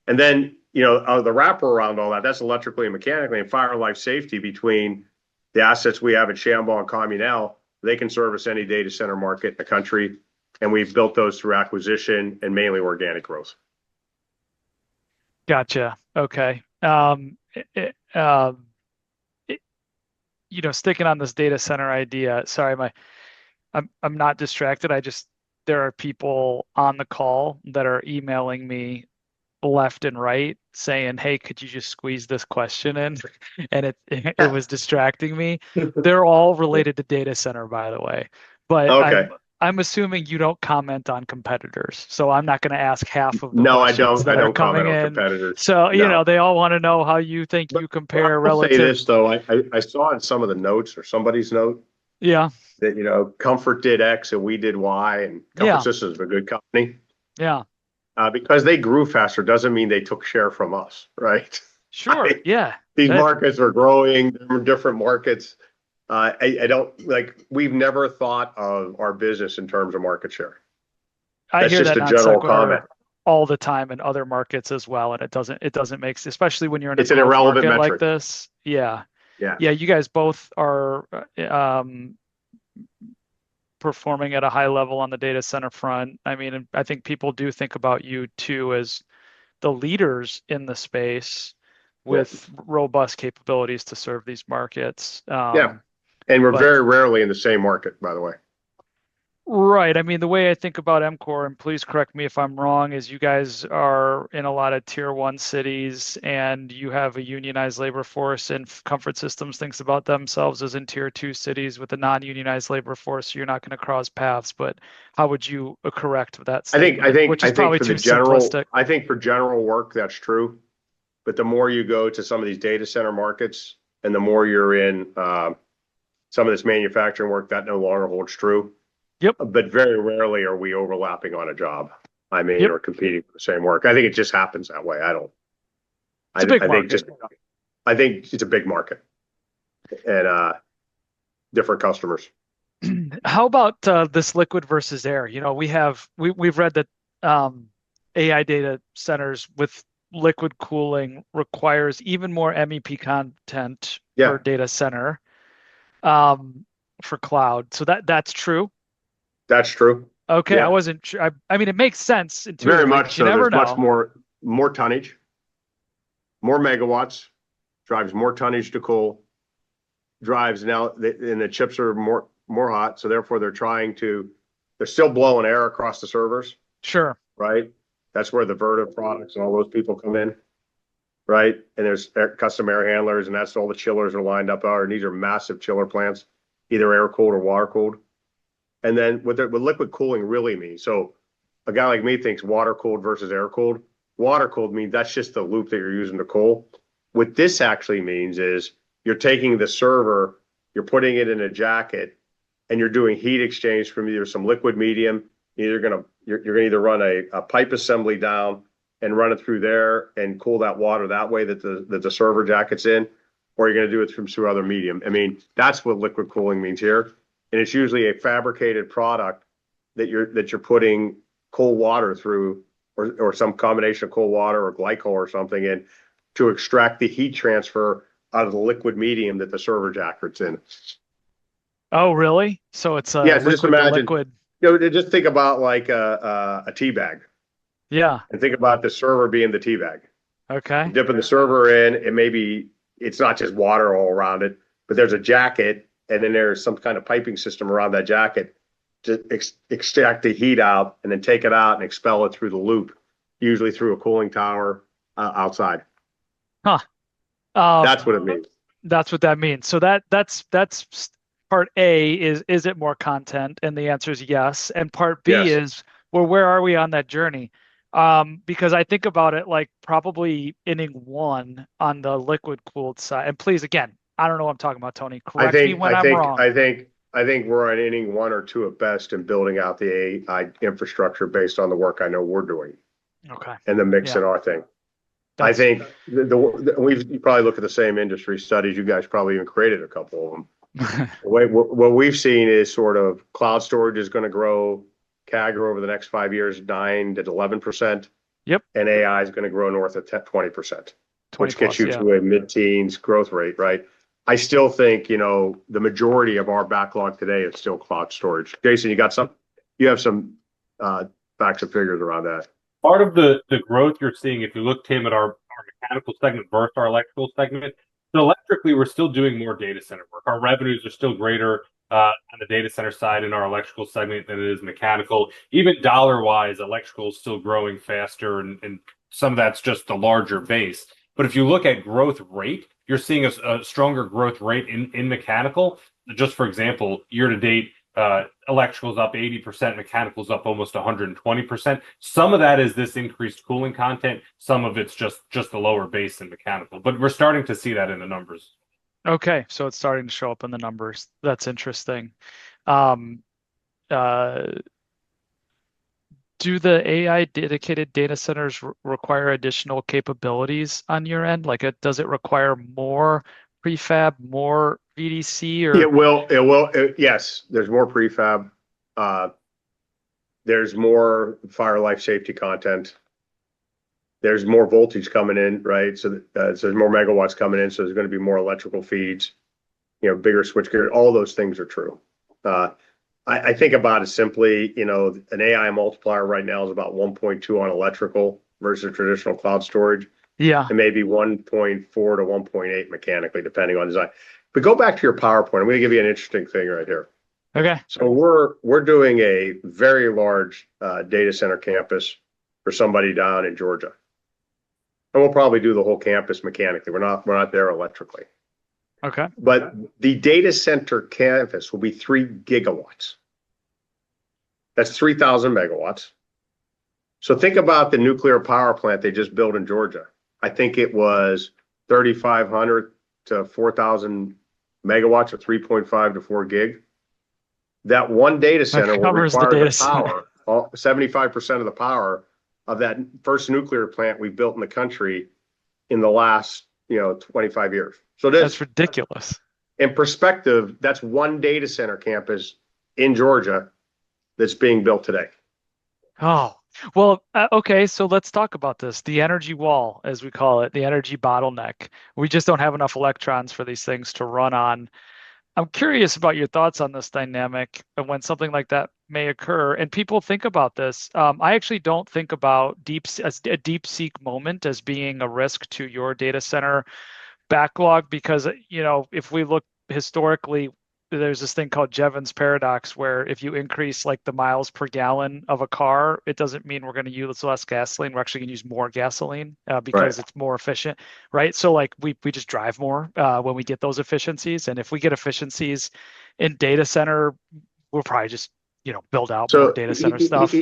And then the wrapper around all that, that's electrically and mechanically, and fire and life safety between the assets we have at Chambord and Communal. They can service any data center market in the country. And we've built those through acquisition and mainly organic growth. Gotcha. Okay. Sticking on this data center idea. Sorry, I'm not distracted. There are people on the call that are emailing me left and right saying, "Hey, could you just squeeze this question in?" And it was distracting me. They're all related to data center, by the way. But Okay. I'm assuming you don't comment on competitors, so I'm not going to ask half of the No, I questions don't. that I are don't comment coming on in. competitors. So, No. they all want to know how you think you compare relative. I'll say this though, I saw in some of the notes or somebody's note Yeah. that Comfort did X and we did Y, and Comfort Yeah. Systems is a good company. Yeah. Because they grew faster doesn't mean they took share from us, right? Sure. Yeah. These markets are growing, they're different markets. I don't we've never thought of our business in terms of market share. I That's hear just that a general comment. all the time in other markets as well, and it doesn't make sense, especially when you're in a It's an growth irrelevant market like metric. this. Yeah. Yeah. Yeah, you guys both are performing at a high level on the data center front. I mean, I think people do think about you too as the leaders in the space with robust capabilities to serve these markets. Yeah. And we're very rarely in the same market, by the way. Right. I mean, the way I think about EMCOR, and please correct me if I'm wrong, is you guys are in a lot of tier 1 cities and you have a unionized labor force, and Comfort Systems thinks about themselves as in tier 2 cities with a non-unionized labor force. So you're not going to cross paths, but how would you correct that statement? Which is probably too simplistic. I think for general work, that's true. But the more you go to some of these data center markets and the more you're in some of this manufacturing work, that no longer holds true. Yep. But very rarely are we overlapping on a job. Or competing for the same work. I think it just happens that way. It's a big market. I think it's a big market and different customers. How about this liquid versus air? We've read that AI data centers with liquid cooling requires even more MEP content per data center for cloud. So that's true. That's true. Okay, I wasn't sure. I mean, it makes sense intuitively. Very much so. There's much more tonnage, more megawatts, drives more tonnage to cool, drives now, and the chips are more hot. So therefore, they're still blowing air across the servers. Sure. Right. That's where the Vertiv products and all those people come in. Right. And there's custom air handlers, and that's all the chillers are lined up. And these are massive chiller plants, either air cooled or water cooled. And then what liquid cooling really means. So a guy like me thinks water cooled versus air cooled. Water cooled means that's just the loop that you're using to cool. What this actually means is you're taking the server, you're putting it in a jacket, and you're doing heat exchange from either some liquid medium. You're gonna either run a pipe assembly down and run it through there and cool that water that way that the server jacket's in, or you're gonna do it from some other medium. I mean, that's what liquid cooling means here. And it's usually a fabricated product that you're putting cold water through, or some combination of cold water or glycol or something in to extract the heat transfer out of the liquid medium that the server jacket's in. Oh, really? So it's so just imagine, liquid. Just think about like a tea bag. Yeah. And think about the server being the tea bag. Okay. Dipping the server in, it's not just water all around it, but there's a jacket. And then there's some kind of piping system around that jacket to extract the heat out and then take it out and expel it through the loop, usually through a cooling tower outside. Huh. That's what it means. That's what that means. So that's part A is it more content? And the answer is yes. And part B is, well, where are we on that journey? Because I think about it like probably inning 1 on the liquid cooled side. And please, again, I don't know what I'm talking about, Tony. Correct me when I'm wrong. I think we're on inning 1 or 2 at best in building out the AI infrastructure based on the work I know we're doing. Okay. And the mix in our thing. I think you probably look at the same industry studies. You guys probably even created a couple of them. What we've seen is sort of cloud storage is going to grow CAGR over the next 5 years, 9 to 11%. Yep. and AI is going to grow north of 20%, 20 which gets plus. you Yeah. to a mid-teens growth rate, right? I still think, the majority of our backlog today is still cloud storage. Jason, you have some facts and figures around that. Part of the growth you're seeing, if you look, Tim, at our mechanical segment versus our electrical segment, so electrically, we're still doing more data center work. Our revenues are still greater on the data center side in our electrical segment than it is mechanical. Even dollar-wise, electrical is still growing faster, and some of that's just the larger base. But if you look at growth rate, you're seeing a stronger growth rate in mechanical. Just for example, year to date, electrical's up 80%, mechanical's up almost 120%. Some of that is this increased cooling content. Some of it's just the lower base in mechanical. But we're starting to see that in the numbers. Okay, so it's starting to show up in the numbers. That's interesting. Um, uh, do the AI dedicated data centers require additional capabilities on your end? Like, does it require more prefab, more VDC, or It will. Yes, there's more prefab. There's more fire life safety content. There's more voltage coming in, right? So there's more megawatts coming in. So there's going to be more electrical feeds, bigger switchgear. All those things are true. I think about it simply, an AI multiplier right now is about 1.2 on electrical versus traditional cloud storage, yeah? and maybe 1.4 to 1.8 mechanically, depending on design. But go back to your PowerPoint. I'm going to give you an interesting thing right here. Okay. So we're doing a very large data center campus for somebody down in Georgia, and we'll probably do the whole campus mechanically. We're not there electrically. Okay. But the data center campus will be 3 gigawatts. That's 3,000 megawatts. So think about the nuclear power plant they just built in Georgia. I think it was 3,500 to 4,000 megawatts, or 3.5 to 4 gig. That one data center will require the power, 75% of the power of that first nuclear plant we built in the country in the last 25 years. So that's ridiculous. In perspective, that's one data center campus in Georgia that's being built today. Oh, well, okay. So let's talk about this. The energy wall, as we call it, the energy bottleneck. We just don't have enough electrons for these things to run on. I'm curious about your thoughts on this dynamic and when something like that may occur. And people think about this. I actually don't think about a deep seek moment as being a risk to your data center backlog, because if we look historically, there's this thing called Jevons paradox, where if you increase like the miles per gallon of a car, it doesn't mean we're going to use less gasoline. We're actually going to use more gasoline because it's more efficient, right? So like we just drive more when we get those efficiencies, and if we get efficiencies in data center, we'll probably just build out more data center stuff.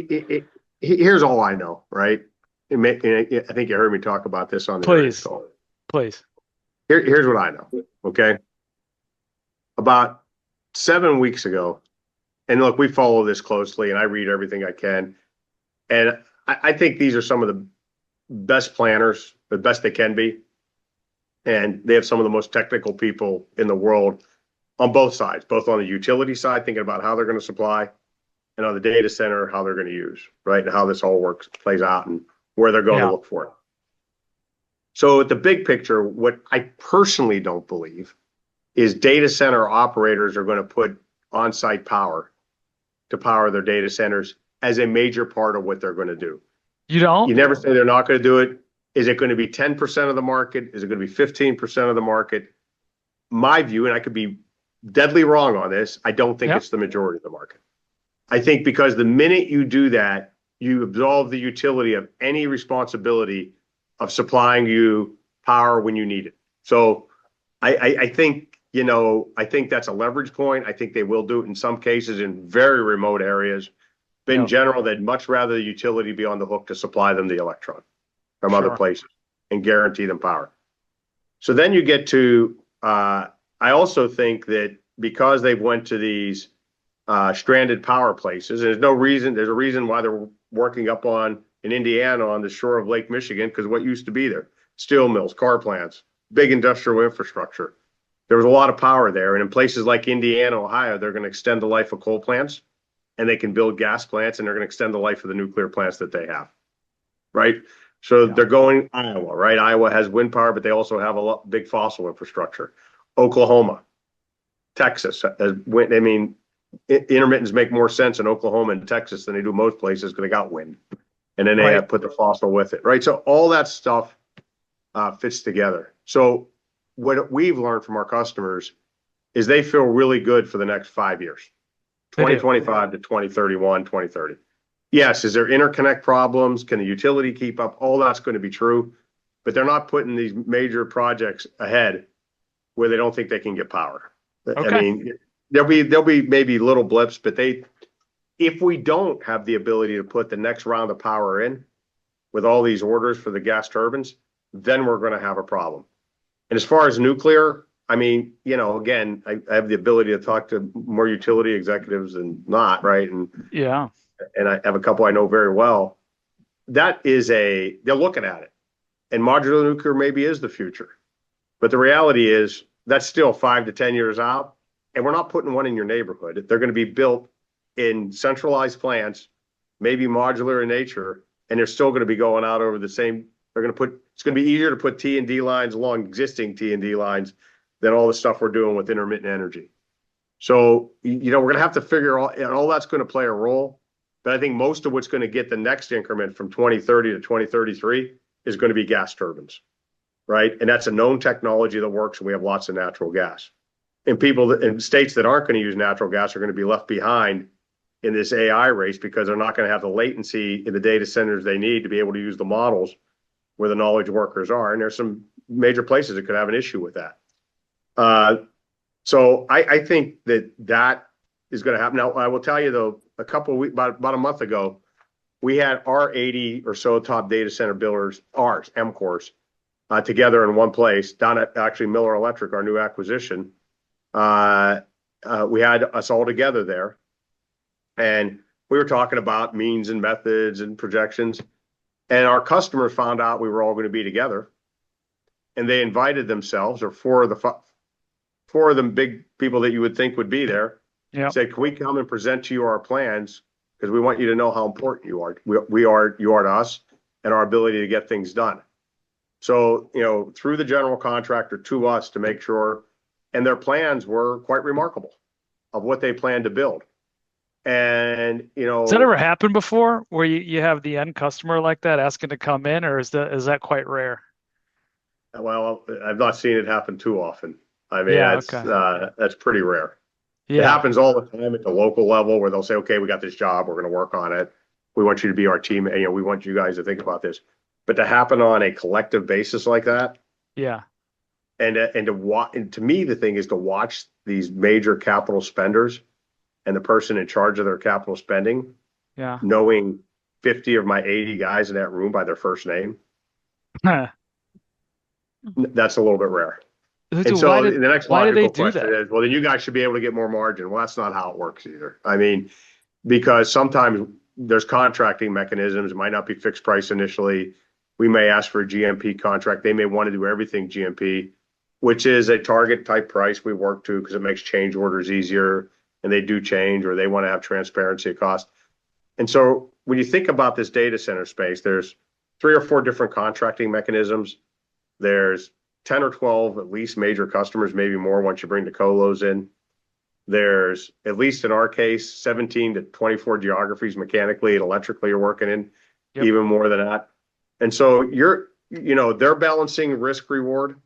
Here's all I know, right? I think you heard me talk about this on the earnings call. Please. Here's what I know. Okay. About 7 weeks ago, and look, we follow this closely and I read everything I can. And I think these are some of the best planners, the best they can be. And they have some of the most technical people in the world on both sides, both on the utility side, thinking about how they're going to supply, and on the data center, how they're going to use, right? And how this all plays out, and where they're going to look for it. So at the big picture, what I personally don't believe is data center operators are going to put on-site power to power their data centers as a major part of what they're going to do. You don't? You never say they're not going to do it. Is it going to be 10% of the market? Is it going to be 15% of the market? My view, and I could be deadly wrong on this, I don't think it's the majority of the market. I think because the minute you do that, you absolve the utility of any responsibility of supplying you power when you need it. So I think, I think that's a leverage point. I think they will do it in some cases in very remote areas. But in general, they'd much rather the utility be on the hook to supply them the electron from other places and guarantee them power. So then you get to, I also think that because they've went to these stranded power places, there's a reason why they're working up in Indiana on the shore of Lake Michigan, because what used to be there, steel mills, car plants, big industrial infrastructure. There was a lot of power there. And in places like Indiana, Ohio, they're going to extend the life of coal plants, and they can build gas plants, and they're going to extend the life of the nuclear plants that they have. right? So Yeah. they're going Iowa, right? Iowa has wind power, but they also have a big fossil infrastructure. Oklahoma, Texas has wind. I mean, intermittents make more sense in Oklahoma and Texas than they do most places because they got wind. And then they Right. have put the fossil with it, right? So all that stuff fits together. So what we've learned from our customers is they feel really good for the next 5 years, They do. 2025 to 2031, 2030. Yes, is there interconnect problems? Can the utility keep up? All that's going to be true, but they're not putting these major projects ahead where they don't think they can get power. I Okay. mean, there'll be maybe little blips, but if we don't have the ability to put the next round of power in with all these orders for the gas turbines, then we're going to have a problem. And as far as nuclear, I mean, again, I have the ability to talk to more utility executives than not, right? Yeah. And I have a couple I know very well. They're looking at it. And modular nuclear maybe is the future. But the reality is that's still 5 to 10 years out. And we're not putting one in your neighborhood. They're going to be built in centralized plants, maybe modular in nature, and they're still going to be going out over the same. It's going to be easier to put T&D lines along existing T&D lines than all the stuff we're doing with intermittent energy. So, we're going to have to figure all that's going to play a role. But I think most of what's going to get the next increment from 2030 to 2033 is going to be gas turbines, right? And that's a known technology that works, and we have lots of natural gas. And people in states that aren't going to use natural gas are going to be left behind in this AI race because they're not going to have the latency in the data centers they need to be able to use the models where the knowledge workers are. And there's some major places that could have an issue with that. So I think that is going to happen. Now, I will tell you, though, about a month ago, we had our 80 or so top data center builders, EMCORs, together in one place down at actually Miller Electric, our new acquisition. We had us all together there. And we were talking about means and methods and projections. And our customers found out we were all going to be together. And they invited themselves, or four of them big people that you would think would be there, said, can we come and present to you our plans? Because we want you to know how important you are. You are to us and our ability to get things done. So, through the general contractor to us to make sure, and their plans were quite remarkable of what they planned to build. And, Has that ever happened before where you have the end customer like that asking to come in, or is that quite rare? Well, I've not seen it happen too often. I mean, that's pretty rare. Yeah. It happens all the time at the local level where they'll say, okay, we got this job, we're going to work on it. We want you to be our team. And, we want you guys to think about this. But to happen on a collective basis like that. Yeah. And to me, the thing is to watch these major capital spenders and the person in charge of their capital spending, knowing 50 of my 80 guys in that room by their first name. That's a little bit rare. And so the next logical question is, well, then you guys should be able to get more margin. Well, that's not how it works either. I mean, because sometimes there's contracting mechanisms. It might not be fixed price initially. We may ask for a GMP contract. They may want to do everything GMP, which is a target type price we work to because it makes change orders easier, and they do change, or they want to have transparency of cost. And so when you think about this data center space, there's 3 or 4 different contracting mechanisms. There's 10 or 12 at least major customers, maybe more once you bring the colos in. There's, at least in our case, 17 to 24 geographies mechanically and electrically you're working in, even more than that. And so they're balancing risk reward,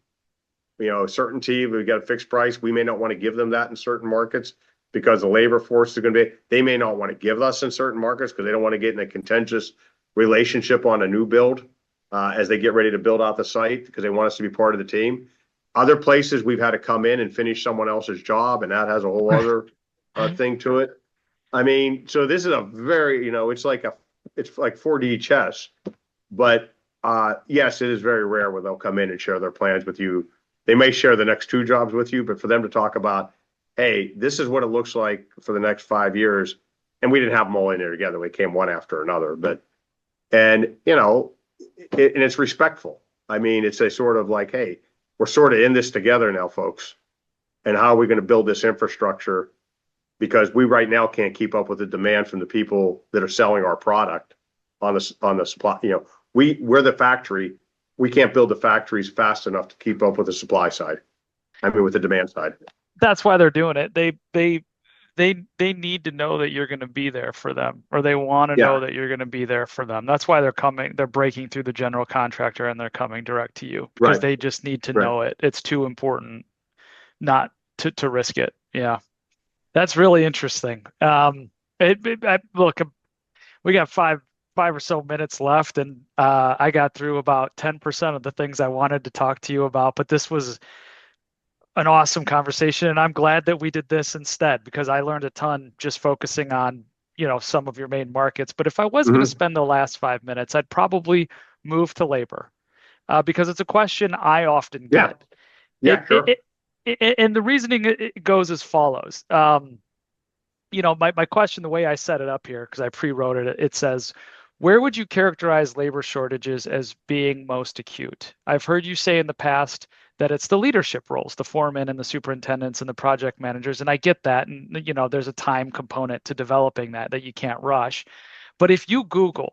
certainty. We've got a fixed price. We may not want to give them that in certain markets because the labor force is going to be, they may not want to give us in certain markets because they don't want to get in a contentious relationship on a new build as they get ready to build out the site because they want us to be part of the team. Other places we've had to come in and finish someone else's job, and that has a whole other thing to it. I mean, so this is a very, it's like 4D chess, but yes, it is very rare where they'll come in and share their plans with you. They may share the next 2 jobs with you, but for them to talk about, hey, this is what it looks like for the next 5 years. And we didn't have them all in there together. We came one after another, and it's respectful. I mean, it's a sort of like, hey, we're sort of in this together now, folks. And how are we going to build this infrastructure? Because we right now can't keep up with the demand from the people that are selling our product on the supply. we're the factory. We can't build the factories fast enough to keep up with the supply side. I mean, with the demand side. That's why they're doing it. They need to know that you're going to be there for them, or they want to know that you're going to be there for them. That's why they're breaking through the general contractor and they're coming direct to you, because they just need to know it. It's too important not to risk it. Yeah. That's really interesting. Look, we got five or so minutes left, and I got through about 10% of the things I wanted to talk to you about, but this was an awesome conversation, and I'm glad that we did this instead, because I learned a ton just focusing on, some of your main markets. But if I was going to spend the last 5 minutes, I'd probably move to labor, because it's a question I often get. Sure. And the reasoning it goes as follows. My question, the way I set it up here, because I pre-wrote it, it says, where would you characterize labor shortages as being most acute? I've heard you say in the past that it's the leadership roles, the foremen and the superintendents and the project managers. And I get that. And, there's a time component to developing that you can't rush. But if you Google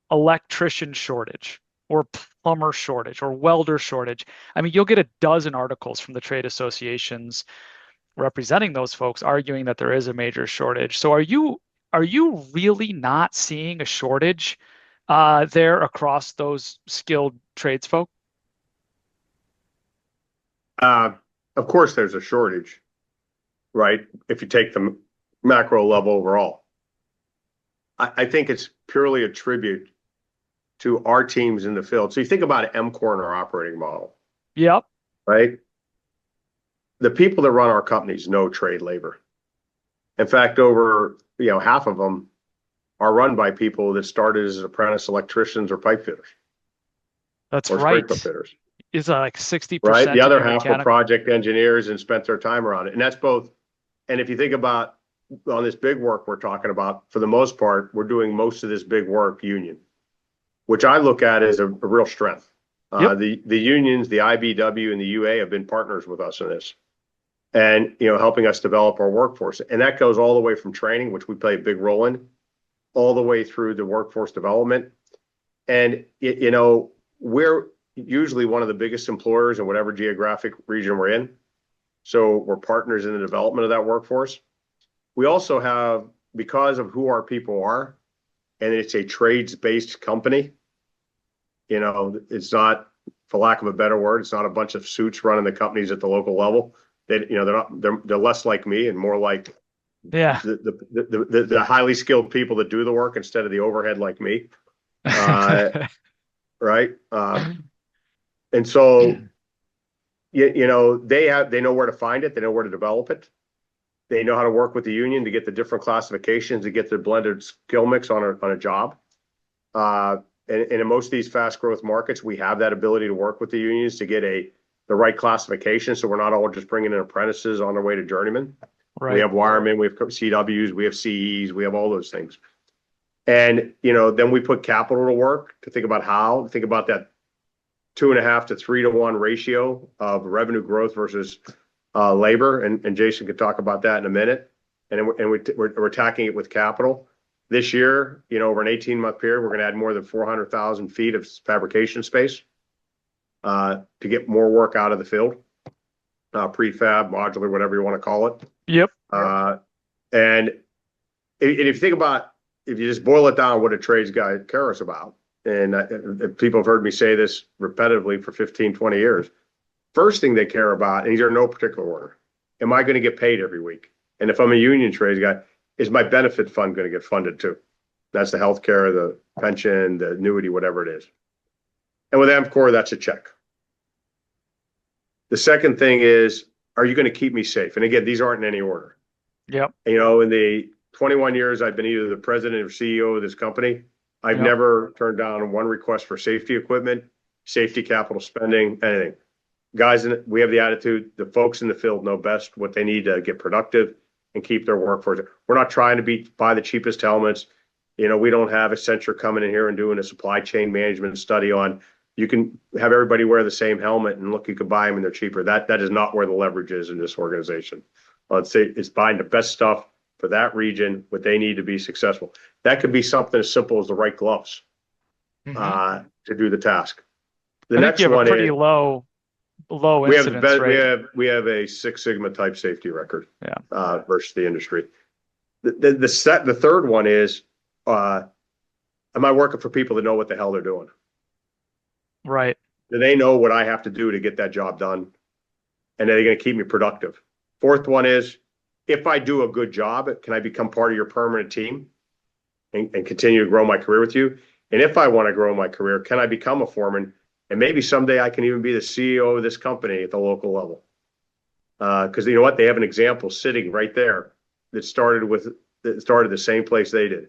electrician shortage or plumber shortage or welder shortage, I mean, you'll get a dozen articles from the trade associations representing those folks arguing that there is a major shortage. So are you really not seeing a shortage there across those skilled trades folk? Of course, there's a shortage, right? If you take the macro level overall, I think it's purely a tribute to our teams in the field. So you think about EMCOR in our operating model. Yep. Right? The people that run our companies know trade labor. In fact, over half of them are run by people that started as apprentice electricians or pipe fitters. That's or right. sprinkler fitters. Is like 60%. Right. The other half mechanical. are project engineers and spent their time around it. And that's both. And if you think about on this big work we're talking about, for the most part, we're doing most of this big work union, which I look at as a real strength. Yep. The unions, the IBW and the UA have been partners with us in this, and helping us develop our workforce. And that goes all the way from training, which we play a big role in, all the way through the workforce development. And we're usually one of the biggest employers in whatever geographic region we're in. So we're partners in the development of that workforce. We also have, because of who our people are, and it's a trades-based company, it's not, for lack of a better word, it's not a bunch of suits running the companies at the local level. They're less like me and more like the highly skilled people that do the work instead of the overhead like me. Right. And so, they know where to find it. They know where to develop it. They know how to work with the union to get the different classifications, to get the blended skill mix on a job. And in most of these fast growth markets, we have that ability to work with the unions to get the right classification. So we're not all just bringing in apprentices on their way to journeyman. Right. We have wiremen, we have CWs, we have CEs, we have all those things. And, then we put capital to work to think about that 2.5 to 3 to 1 ratio of revenue growth versus labor. And Jason could talk about that in a minute. And we're attacking it with capital. This year, over an 18-month period, we're going to add more than 400,000 feet of fabrication space to get more work out of the field, prefab, modular, whatever you want to call it. Yep. And if you think about, if you just boil it down, what a trades guy cares about, and people have heard me say this repetitively for 15, 20 years, first thing they care about, and these are in no particular order, am I going to get paid every week? And if I'm a union trades guy, is my benefit fund going to get funded too? That's the healthcare, the pension, the annuity, whatever it is. And with EMCOR, that's a check. The second thing is, are you going to keep me safe? And again, these aren't in any order. Yep. In the 21 years I've been either the president or CEO of this company, I've never turned down one request for safety equipment, safety capital spending, anything. Guys, we have the attitude, the folks in the field know best what they need to get productive and keep their workforce. We're not trying to buy the cheapest helmets. We don't have Accenture coming in here and doing a supply chain management study on, you can have everybody wear the same helmet and look, you could buy them and they're cheaper. That is not where the leverage is in this organization. Let's say it's buying the best stuff for that region, what they need to be successful. That could be something as simple as the right gloves. Mm-hmm. to do the task. The I think you next have a one pretty is low incidence rate. we have a Six Sigma type safety record Yeah. versus the industry. The third one is, am I working for people that know what the hell they're doing? Right. Do they know what I have to do to get that job done? And are they going to keep me productive? Fourth one is, if I do a good job, can I become part of your permanent team and continue to grow my career with you? And if I want to grow my career, can I become a foreman? And maybe someday I can even be the CEO of this company at the local level. Because you know what? They have an example sitting right there that started the same place they did.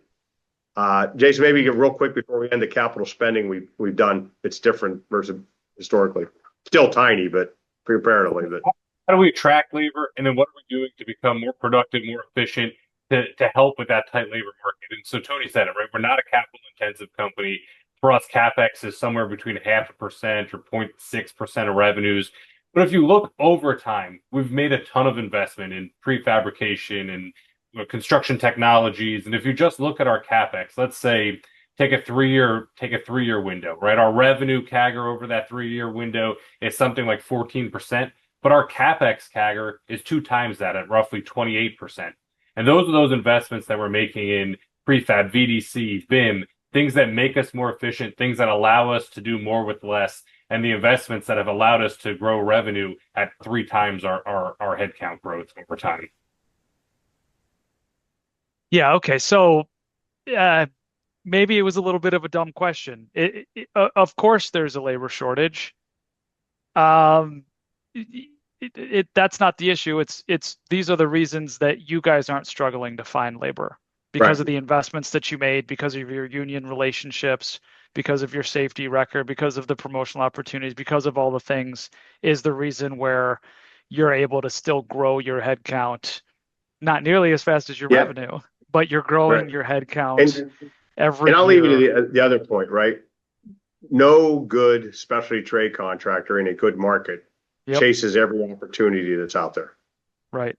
Jason, maybe you get real quick before we end the capital spending we've done. It's different versus historically. Still tiny, but comparatively. But How do we attract labor? And then what are we doing to become more productive, more efficient, to help with that tight labor market? And so Tony said it, right? We're not a capital intensive company. For us, CapEx is somewhere between 0.5% or 0.6% of revenues. But if you look over time, we've made a ton of investment in prefabrication and construction technologies. And if you just look at our CapEx, let's say take a 3 year window, right? Our revenue CAGR over that 3 year window is something like 14%, but our CapEx CAGR is 2 times that at roughly 28%. And those are those investments that we're making in prefab, VDC, BIM, things that make us more efficient, things that allow us to do more with less, and the investments that have allowed us to grow revenue at 3 times our headcount growth over time. Yeah. Okay. So uh, maybe it was a little bit of a dumb question. Of course, there's a labor shortage. Um, that's not the issue. It's these are the reasons that you guys aren't struggling to find labor right, because of the investments that you made, because of your union relationships, because of your safety record, because of the promotional opportunities, because of all the things is the reason where you're able to still grow your headcount, not nearly as fast as your yeah, revenue, but you're growing right. your headcount And every I'll leave you year. to the other point, right? No good specialty trade contractor in a good market Yep. chases every opportunity that's out there. Right.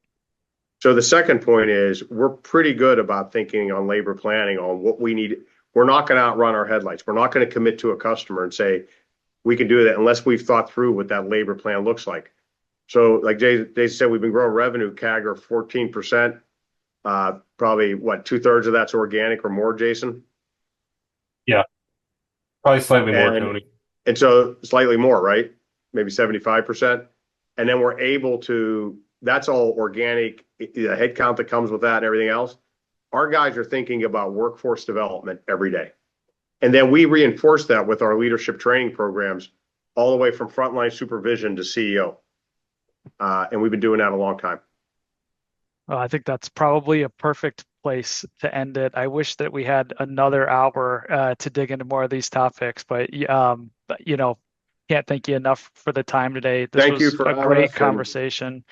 So the second point is we're pretty good about thinking on labor planning on what we need. We're not going to outrun our headlights. We're not going to commit to a customer and say we can do that unless we've thought through what that labor plan looks like. So like Jason said, we've been growing revenue CAGR 14%. Probably what, 2/3 of that's organic or more, Jason? Yeah, probably slightly more, And Tony. and so slightly more, right? Maybe 75%. And then we're able to, that's all organic, the headcount that comes with that and everything else. Our guys are thinking about workforce development every day. And then we reinforce that with our leadership training programs all the way from frontline supervision to CEO. And we've been doing that a long time. Well, I think that's probably a perfect place to end it. I wish that we had another hour to dig into more of these topics, but can't thank you enough for the time today. This Thank you was for a having great us. And conversation.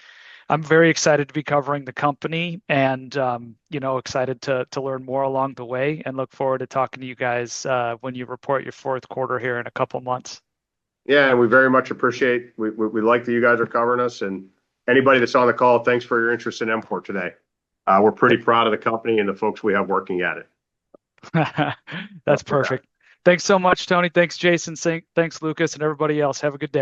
I'm very excited to be covering the company and excited to learn more along the way and look forward to talking to you guys when you report your fourth quarter here in a couple months. yeah, and we very much appreciate, we like that you guys are covering us, and anybody that's on the call, thanks for your interest in EMCOR today. We're pretty proud of the company and the folks we have working at it. That's perfect. Thanks so much, Tony. Thanks, Jason. Thanks, Lucas, and everybody else. Have a good day.